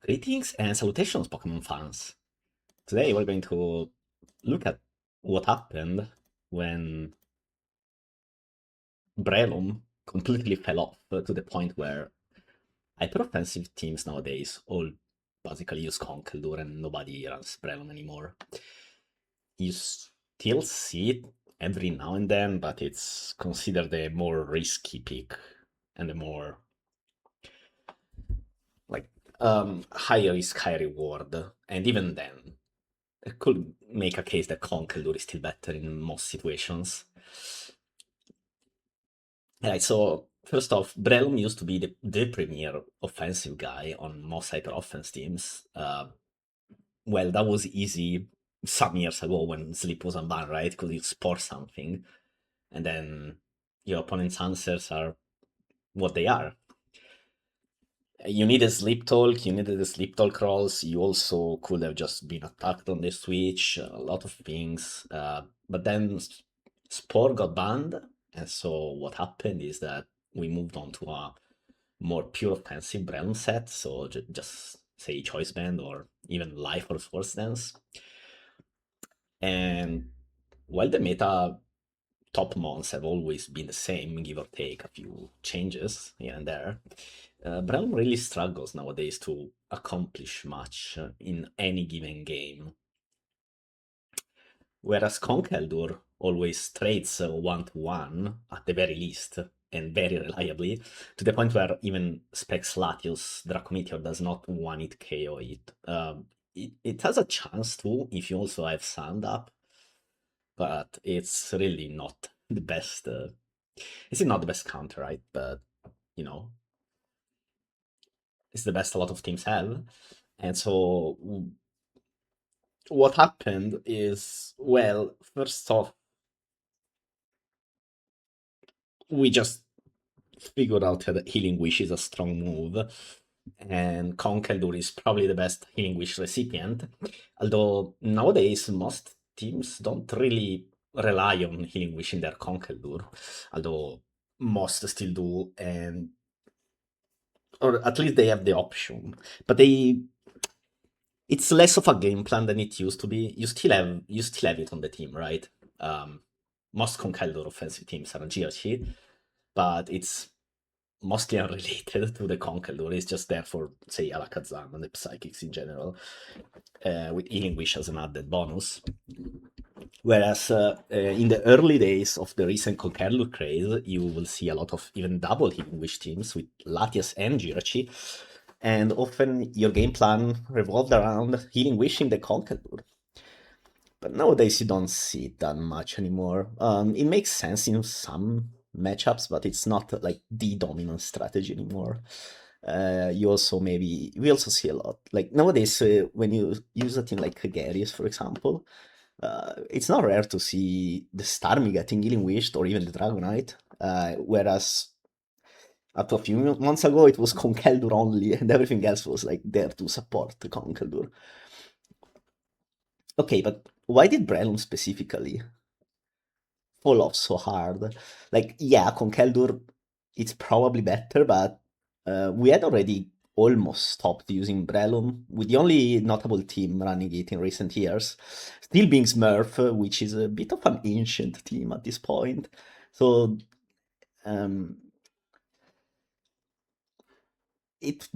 Greetings and salutations, Pokemon fans. Today we're going to look at what happened when Breloom completely fell off to the point where hyper-offensive teams nowadays all basically use Conkeldurr and nobody runs Breloom anymore. You still see it every now and then, but it's considered a more risky pick and a more like high risk, high reward. And even then, I could make a case that Conkeldurr is still better in most situations. Right, so first off, Breloom used to be the premier offensive guy on most hyper offense teams. Well, that was easy some years ago when Sleep was unbanned, right? Because you spore something, and then your opponent's answers are what they are. You needed sleep talk, you needed the sleep talk rolls, you also could have just been attacked on the switch, a lot of things. But then Spore got banned, and so what happened is that we moved on to a more pure offensive Breloom set, so just say Choice Band or even Life or Force Dance. And while the meta top mons have always been the same, give or take a few changes here and there, Breloom really struggles nowadays to accomplish much in any given game. Whereas Conkeldurr always trades 1-to-1 at the very least, and very reliably, to the point where even Specs Latios Dracometeor does not one-hit KO it. It has a chance to if you also have Sand up, but it's really not the best. It's not the best counter, right? But you know, it's the best a lot of teams have. And so what happened is, well, first off, we just figured out that Healing Wish is a strong move, and Conkeldurr is probably the best Healing Wish recipient. Although nowadays most teams don't really rely on Healing Wish in their Conkeldurr, although most still do, and or at least they have the option. But it's less of a game plan than it used to be. You still have it on the team, right? Um, most Conkeldurr offensive teams are on GRC, but it's mostly unrelated to the Conkeldurr. It's just there for, say, Alakazam and the Psychics in general, with Healing Wish as an added bonus. Whereas in the early days of the recent Conkeldurr craze, you will see a lot of even double Healing Wish teams with Latias and Jirachi, and often your game plan revolved around Healing Wishing the Conkeldurr. But nowadays you don't see it that much anymore. It makes sense in some matchups, but it's not like the dominant strategy anymore. We also see a lot like nowadays when you use a team like Gregarious, for example, it's not rare to see the Starmie getting Healing Wished or even the Dragonite, whereas up to a few months ago it was Conkeldurr only and everything else was like there to support the Conkeldurr. Okay, but why did Breloom specifically fall off so hard? Like, yeah, Conkeldurr, it's probably better, but we had already almost stopped using Breloom, with the only notable team running it in recent years still being Smurf, which is a bit of an ancient team at this point. So um, it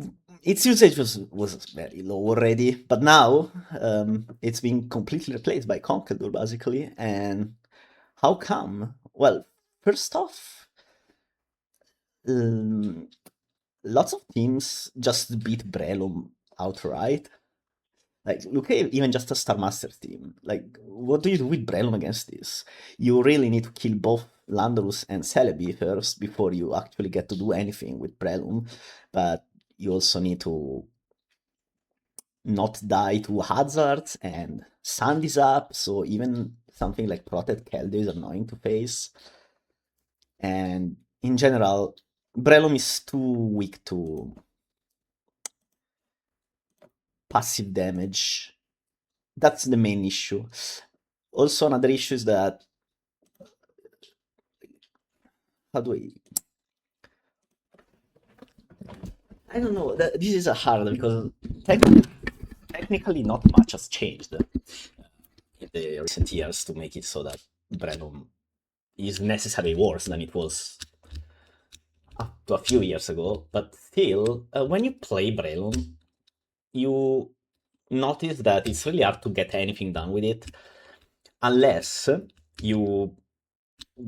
its usage was very low already, but now it's been completely replaced by Conkeldurr basically. And how come? Well, first off, um, lots of teams just beat Breloom outright. Like, look at even just a Star Masters team. Like, what do you do with Breloom against this? You really need to kill both Landorus and Celebi first before you actually get to do anything with Breloom. But you also need to not die to hazards, and Sand is up, so even something like Protect Keldeo is annoying to face. And in general, Breloom is too weak to passive damage. That's the main issue. Also, another issue is that how do I don't know. This is a hard because tech- technically not much has changed in the recent years to make it so that Breloom is necessarily worse than it was up to a few years ago. But still, when you play Breloom, you notice that it's really hard to get anything done with it unless you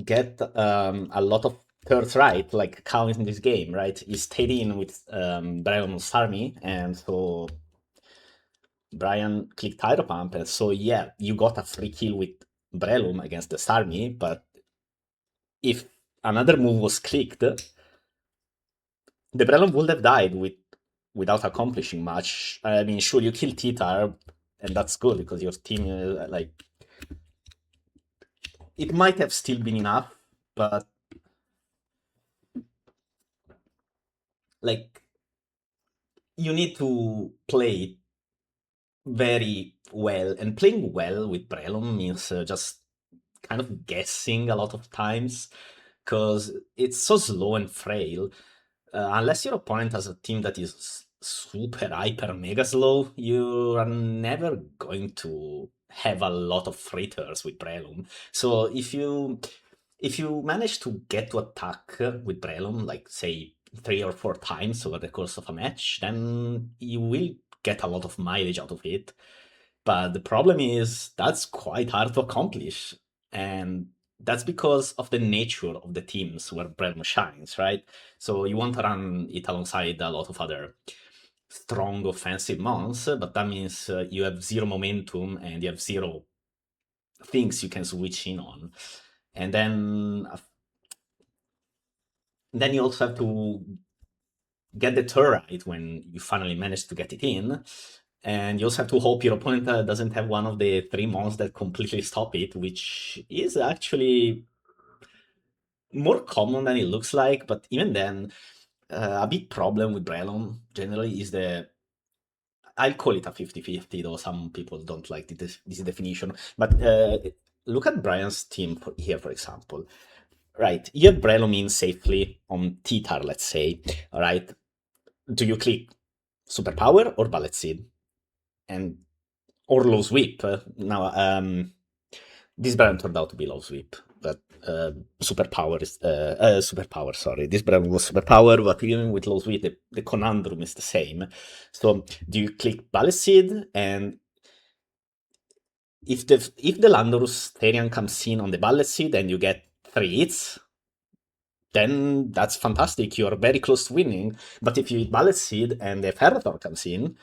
get a lot of turns right, like Cow in this game, right? He stayed in with Brian's army, and so Brian clicked Hydro Pump, and so yeah, you got a free kill with Breloom against the army, but if another move was clicked, the Breloom would have died without accomplishing much. I mean, sure, you kill Titar, and that's good because your team, like, it might have still been enough, but like, you need to play very well, and playing well with Breloom means just kind of guessing a lot of times because it's so slow and frail. Unless your opponent has a team that is super hyper mega slow, you are never going to have a lot of free turns with Breloom. So if you manage to get to attack with Breloom, like say 3 or 4 times over the course of a match, then you will get a lot of mileage out of it. But the problem is that's quite hard to accomplish. And that's because of the nature of the teams where Breloom shines, right? So you want to run it alongside a lot of other strong offensive mons, but that means you have zero momentum and you have zero things you can switch in on. And then you also have to get the turn right when you finally manage to get it in. And you also have to hope your opponent doesn't have one of the 3 mons that completely stop it, which is actually more common than it looks like. But even then, a big problem with Breloom generally is I'll call it a 50-50, though some people don't like this definition. But look at Brian's team here, for example. Right, you have Breloom in safely on Titar, let's say. All right, do you click Superpower or Ballet Seed? And or low sweep. Now, this brand turned out to be low sweep, but superpower is superpower. Sorry, this brand was superpower, but even with low sweep, the conundrum is the same. So, do you click Balissid, and if the Landorus Therian comes in on the Balissid and you get 3 hits, then that's fantastic. You're very close to winning. But if you hit Balissid and the Ferrothor comes in,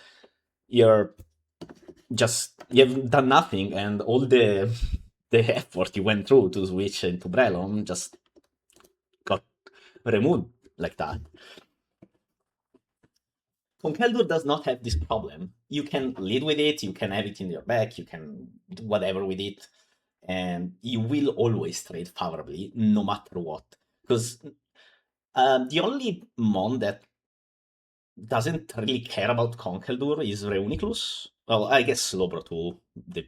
you're you've done nothing, and all the effort you went through to switch into Breloom just got removed like that. Conkeldurr does not have this problem. You can lead with it, you can have it in your back, you can do whatever with it, and you will always trade favorably no matter what. Because the only mon that doesn't really care about Conkeldurr is Reuniclus. Well, I guess Slowbro too. The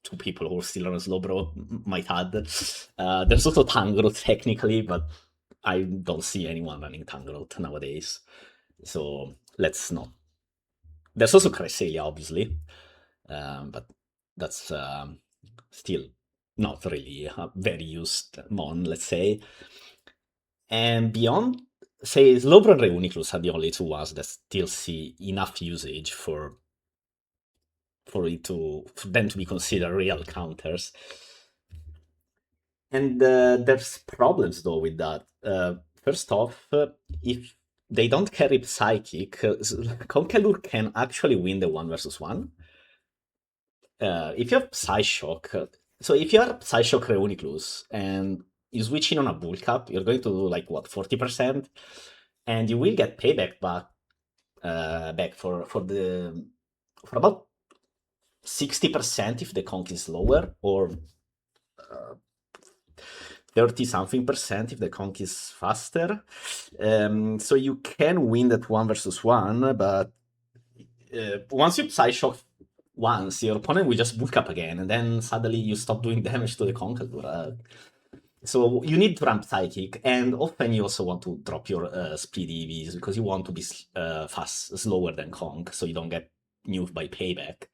2 people who are still on Slowbro might add. There's also Tangrowth technically, but I don't see anyone running Tangrowth nowadays. So let's not. There's also Cresselia, obviously, but that's still not really a very used mon, let's say. And beyond, say, Slowbro and Reuniclus are the only 2 ones that still see enough usage for them to be considered real counters. And there's problems though with that. First off, if they don't carry Psychic, Conkeldurr can actually win the 1 versus 1. If you have Psyshock, so if you are Psyshock Reuniclus and you switch in on a Bull Cap, you're going to do like what, 40%, and you will get payback back for about 60% if the conk is lower, or 30 something percent if the conk is faster. So you can win that 1 versus 1, but once you Psyshock once, your opponent will just bulk up again, and then suddenly you stop doing damage to the Conkeldurr. So you need to ramp Psychic, and often you also want to drop your speed EVs because you want to be slower than Kong, so you don't get nuked by Payback,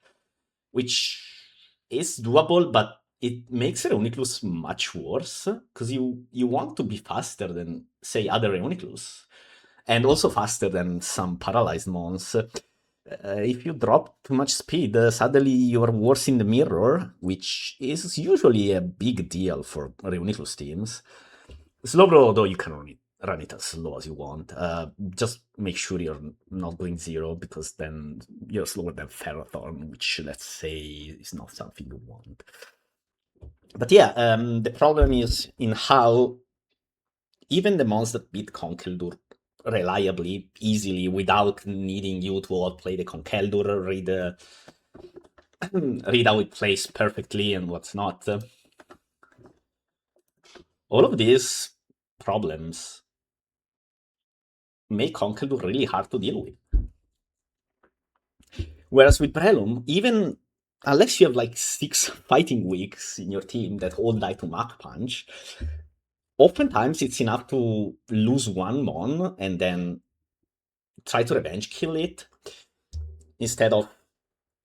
which is doable, but it makes Reuniclus much worse because you want to be faster than, say, other Reuniclus, and also faster than some paralyzed mons. If you drop too much speed, suddenly you are worse in the mirror, which is usually a big deal for Reuniclus teams. Slowbro, though, you can run it as slow as you want. Just make sure you're not going zero, because then you're slower than Ferrothorn, which, let's say, is not something you want. But yeah, the problem is in how even the mons that beat Conkeldurr reliably, easily, without needing you to outplay the Conkeldurr, read how it plays perfectly and what's not. All of these problems make Conkeldurr really hard to deal with. Whereas with Breloom, even unless you have like 6 fighting weeks in your team that all die to Mach Punch, oftentimes it's enough to lose one Mon and then try to revenge kill it instead of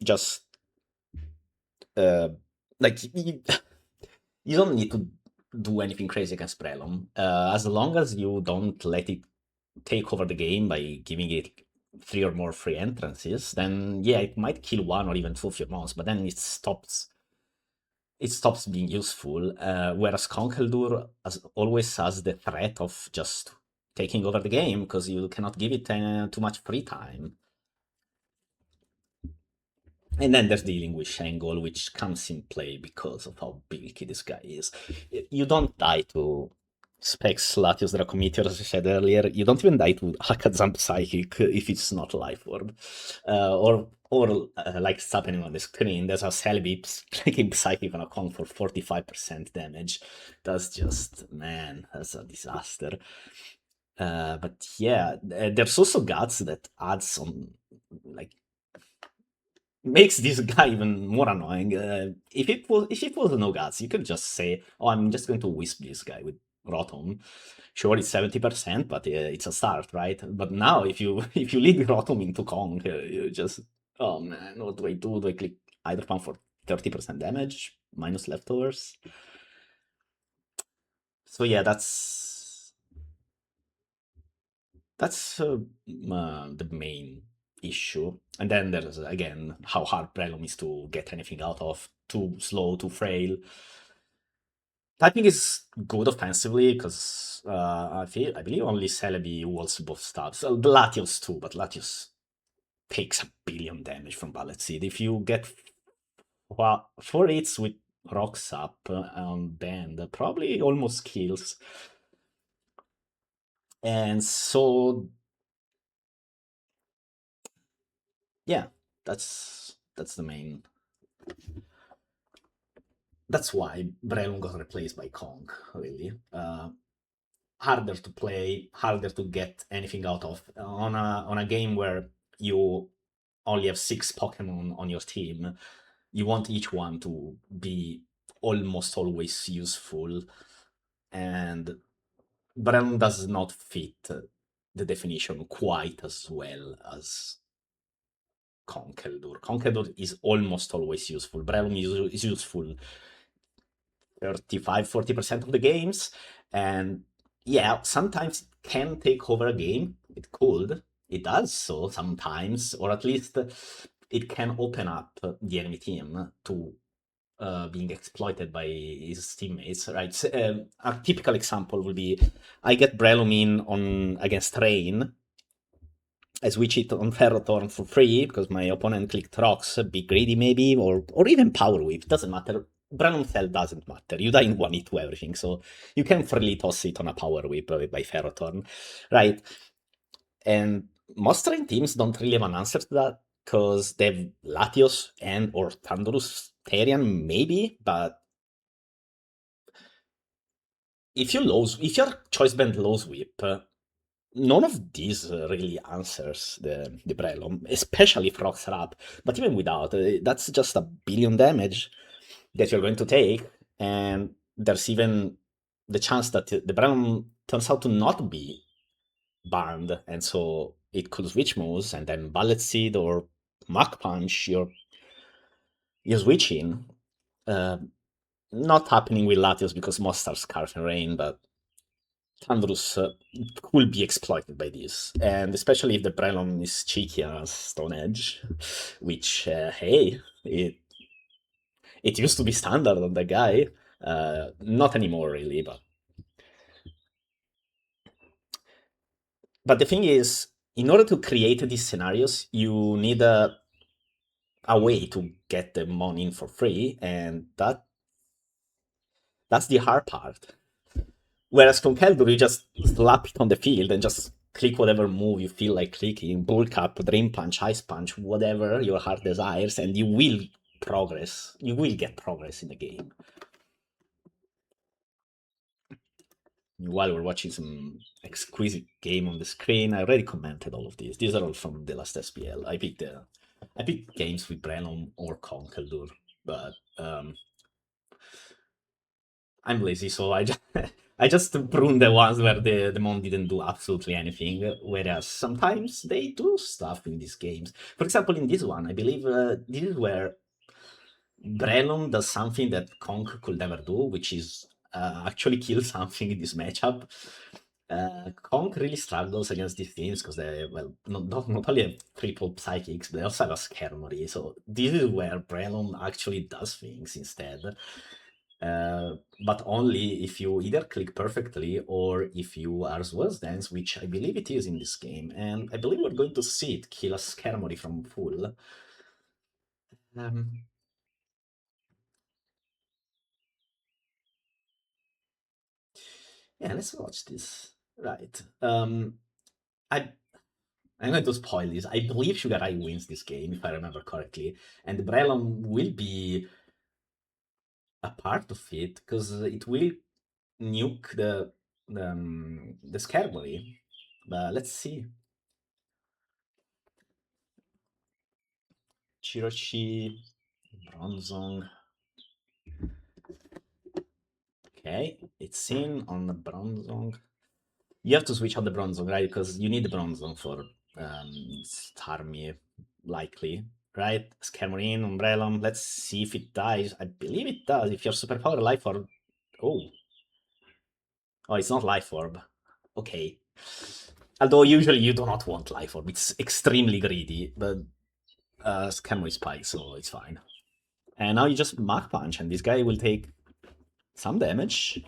just like you don't need to do anything crazy against Breloom. As long as you don't let it take over the game by giving it 3 or more free entrances, then yeah, it might kill 1 or even 2 of your mons, but then it stops being useful. Whereas Conkeldurr always has the threat of just taking over the game because you cannot give it too much free time. And then there's the Linguish angle, which comes in play because of how big this guy is. You don't die to Specs, Latios, Dracometeor, as I said earlier. You don't even die to Hakazam Psychic if it's not Life Orb. Or like it's happening on the screen, there's a Celebi clicking Psychic on a con for 45% damage. That's just, man, that's a disaster. But yeah, there's also Guts that adds on, like, makes this guy even more annoying. If it was no Guts, you could just say, "Oh, I'm just going to wisp this guy with Rotom." Sure, it's 70%, but it's a start, right? But now, if you if you lead Rotom into Kong, you just, oh man, what do I do? Do I click either pump for 30% damage minus leftovers? So yeah, that's the main issue. And then there's again how hard Breloom is to get anything out of. Too slow, too frail. Typing is good offensively because I believe only Celebi walls both stabs. The Latios too, but Latios takes a billion damage from Bullet Seed. If you get 4 hits with Rocks up on Band, probably almost kills. And so yeah, that's the main. That's why Breloom got replaced by Kong, really. Harder to play, harder to get anything out of. On a game where you only have 6 Pokemon on your team, you want each one to be almost always useful, and Breloom does not fit the definition quite as well as Conkeldurr. Conkeldurr is almost always useful. Breloom is useful 35-40% of the games, and yeah, sometimes it can take over a game. It could, it does so sometimes, or at least it can open up the enemy team to being exploited by his teammates, right? So, a typical example would be I get Breloom in on against Rain. I switch it on Ferrothorn for free because my opponent clicked Rocks, be greedy maybe, or even Power Whip, doesn't matter. Breloom Cell doesn't matter. You die in 1 hit to everything, so you can freely toss it on a Power Whip by Ferrothorn, right? And most train teams don't really have an answer to that because they have Latios and or Thunderous Therian maybe, but if your choice band lows whip, none of these really answers the Breloom, especially if rocks are up. But even without, that's just a billion damage that you're going to take, and there's even the chance that the Breloom turns out to not be burned, and so it could switch moves, and then Bullet Seed or Mach Punch, you're switching. Uh, Not happening with Latios because most are Scarf and Rain, but Thundrus could be exploited by this, and especially if the Breloom is cheeky as Stone Edge, which, hey, it used to be standard on the guy. Not anymore, really, but the thing is, in order to create these scenarios, you need a way to get the money in for free, and that's the hard part. Whereas Conkeldurr, you just slap it on the field and just click whatever move you feel like clicking, bulk up, drain punch, ice punch, whatever your heart desires, and you will progress. You will get progress in the game. While we're watching some exquisite game on the screen, I already commented all of these. These are all from the last SPL. I picked games with Breloom or Conkeldurr, but I'm lazy, so I just I just prune the ones where the mon didn't do absolutely anything. Whereas sometimes they do stuff in these games. For example, in this one, I believe this is where Breloom does something that Conk could never do, which is actually kill something in this matchup. Conk really struggles against these teams because they, well, not only have triple psychics, but they also have a Skarmory. So this is where Breloom actually does things instead. But only if you either click perfectly or if you are Swords Dance, which I believe it is in this game. And I believe we're going to see it kill a Skarmory from full. Um, yeah, let's watch this. Right. I I'm going to spoil this. I believe Sugar Eye wins this game, if I remember correctly, and Breloom will be a part of it because it will nuke the Skarmory. But let's see. Chirochi, Bronzong. Okay, it's in on the Bronzong. You have to switch out the Bronzong, right? Because you need the Bronzong for Starmie, likely, right? Skarmory, Umbrellum. Let's see if it dies. I believe it does. If your superpower Life Orb. Oh. Oh, it's not Life Orb. Okay. Although usually you do not want Life Orb. It's extremely greedy, but Skarmory Spike, so it's fine. And now you just Mach Punch, and this guy will take some damage.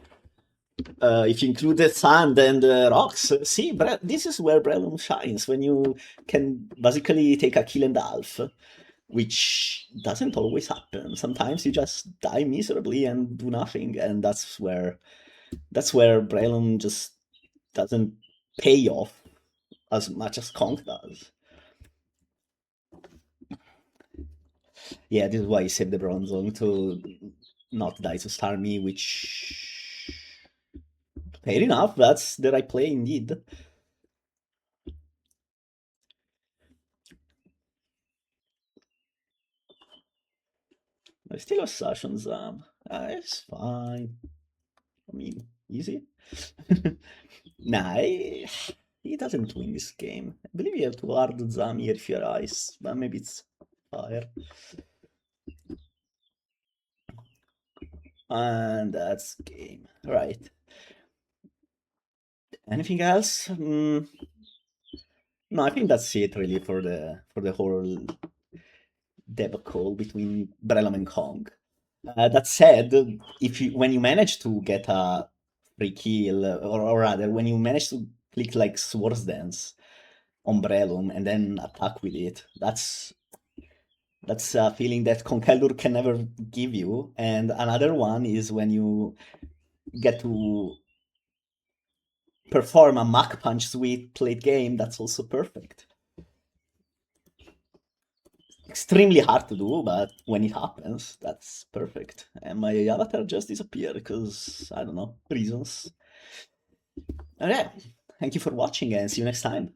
If you include the sand and rocks, see, this is where Breloom shines, when you can basically take a kill and a half, which doesn't always happen. Sometimes you just die miserably and do nothing, and that's where Breloom just doesn't pay off as much as Conk does. Yeah, this is why I saved the Bronzong to not die to Starmie, which fair enough, that's the right play indeed. I still have Sash on Zam. It's fine. I mean, easy. Nah, he doesn't win this game. I believe you have to hard Zam here if you're ice, but maybe it's fire. And that's game. Right. Anything else? No, I think that's it really for the whole debacle between Brelam and Kong. That said, if you when you manage to get a free kill, or rather, when you manage to click like Swords Dance on Breloom and then attack with it, that's a feeling that Conkeldurr can never give you. And another one is when you get to perform a Mach Punch sweep late game. That's also perfect. Extremely hard to do, but when it happens, that's perfect. And my avatar just disappeared because, I don't know, reasons. Okay, thank you for watching and see you next time.